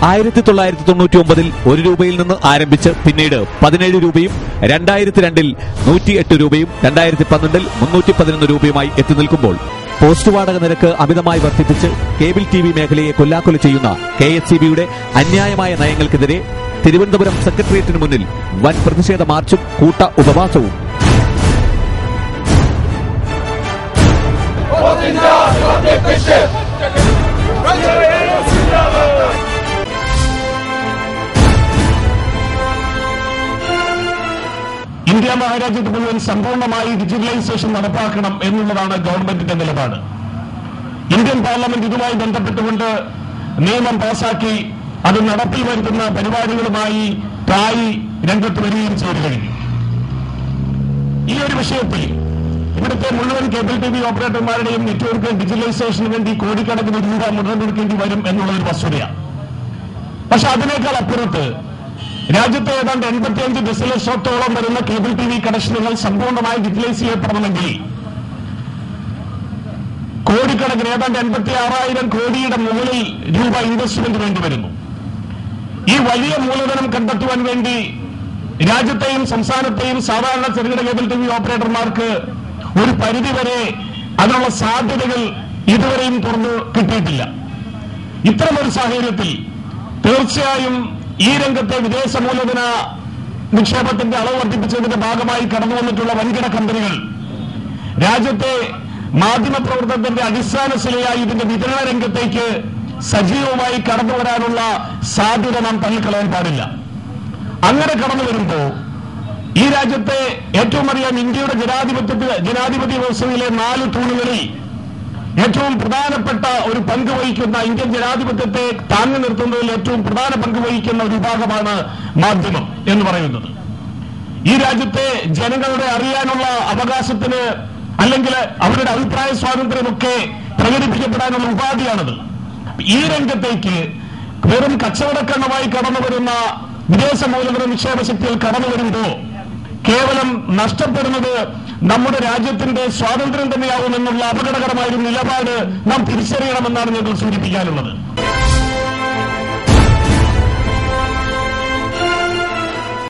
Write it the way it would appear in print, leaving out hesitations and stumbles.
1999 1 രൂപയിൽ നിന്ന് ആരംഭിച്ച് പിന്നീട് 17 രൂപയും 2002 108 രൂപയും 2012 311 രൂപയുമായി എത്തി നിൽക്കുമ്പോൾ പോസ്റ്റ് വാടക നിരക്ക് അമിതമായി വർദ്ധിപ്പിച്ച് കേബിൾ TV മേഖലയെ കൊല്ലാക്കൊല ചെയ്യുന്ന KSEBയുടെ അന്യായമായ നയങ്ങൾക്കെതിരെ തിരുവനന്തപുരം സെക്രട്ടേറിയറ്റിന് മുന്നിൽ വൻ പ്രതിഷേധ മാർച്ചും കൂട്ട ഉപവാസവും. ഇന്ത്യ മഹാരാജ്യത്ത് മുഴുവൻ സമ്പൂർണ്ണമായി ഡിജിറ്റലൈസേഷൻ നടപ്പാക്കണം എന്നുള്ളതാണ് ഗവൺമെന്റിന്റെ നിലപാട്. ഇന്ത്യൻ പാർലമെന്റ് ഇതുമായി ബന്ധപ്പെട്ടുകൊണ്ട് നിയമം പാസാക്കി അത് നടപ്പിൽ വരുത്തുന്ന പരിപാടികളുമായി രംഗത്ത് വരികയും ചെയ്തു കഴിഞ്ഞു. ഈ ഒരു വിഷയത്തിൽ ഇവിടുത്തെ മുഴുവൻ കേബിൾ TV ഓപ്പറേറ്റർമാരുടെയും നെറ്റ്വർക്ക് ഡിജിറ്റലൈസേഷന് വേണ്ടി കോടിക്കണക്കിന് രൂപ മുതലെടുക്കേണ്ടി വരും എന്നുള്ളൊരു വസ്തുതയാണ്. പക്ഷെ അതിനേക്കാൾ അപ്പുറത്ത് രാജ്യത്തെ ഏതാണ്ട് 85 ദശലക്ഷത്തോളം വരുന്ന കേബിൾ TV കണക്ഷനുകൾ സമ്പൂർണ്ണമായി ഡിജിറ്റലൈസ് ചെയ്യപ്പെടണമെങ്കിൽ കോടിക്കണക്കിന് ഏതാണ്ട് 86,000 കോടിയുടെ മുകളിൽ രൂപ ഇൻവെസ്റ്റ്മെന്റ് വേണ്ടി വരുന്നു. ഈ വലിയ മൂലധനം കണ്ടെത്തുവാൻ വേണ്ടി രാജ്യത്തെയും സംസ്ഥാനത്തെയും സാധാരണ ചെറുകിട കേബിൾ TV ഓപ്പറേറ്റർമാർക്ക് ഒരു പരിധിവരെ അതിനുള്ള സാധ്യതകൾ ഇതുവരെയും തുറന്നു കിട്ടിയിട്ടില്ല. ഇത്തരമൊരു സാഹചര്യത്തിൽ തീർച്ചയായും ഈ രംഗത്തെ വിദേശ മൂലധന നിക്ഷേപത്തിന്റെ അളവ് വർദ്ധിപ്പിച്ചതിന്റെ ഭാഗമായി കടന്നു വന്നിട്ടുള്ള വൻകിട കമ്പനികൾ രാജ്യത്തെ മാധ്യമപ്രവർത്തനത്തിന്റെ അടിസ്ഥാന ശിലയായി ഇതിന്റെ വിതരണ രംഗത്തേക്ക് സജീവമായി കടന്നു വരാനുള്ള സാധ്യത നാം തള്ളിക്കളയാൻ പാടില്ല. അങ്ങനെ കടന്നു വരുമ്പോൾ ഈ രാജ്യത്തെ ഏറ്റവും അറിയാം ഇന്ത്യയുടെ ജനാധിപത്യ വ്യവസ്ഥയിലെ 4 തൂണുകളിൽ ഏറ്റവും പ്രധാനപ്പെട്ട ഒരു പങ്ക് വഹിക്കുന്ന, ഇന്ത്യൻ ജനാധിപത്യത്തെ താങ്ങി നിർത്തുന്നതിൽ ഏറ്റവും പ്രധാന പങ്ക് വഹിക്കുന്ന ഒരു വിഭാഗമാണ് മാധ്യമം എന്ന് പറയുന്നത്. ഈ രാജ്യത്തെ ജനങ്ങളുടെ അറിയാനുള്ള അവകാശത്തിന് അല്ലെങ്കിൽ അവരുടെ അഭിപ്രായ സ്വാതന്ത്ര്യമൊക്കെ പ്രകടിപ്പിക്കപ്പെടാനുള്ള ഉപാധിയാണത്. ഈ രംഗത്തേക്ക് വെറും കച്ചവടക്കണ്ണമായി കടന്നു വരുന്ന വിദേശ മൂലധന നിക്ഷേപ ശക്തികൾ കടന്നു വരുമ്പോൾ കേവലം നഷ്ടപ്പെടുന്നത് നമ്മുടെ രാജ്യത്തിന്റെ സ്വാതന്ത്ര്യം തന്നെയാവുമെന്നുള്ള അപകടകരമായ ഒരു നിലപാട് നാം തിരിച്ചറിയണമെന്നാണ് ഞങ്ങൾ സൂചിപ്പിക്കാനുള്ളത്.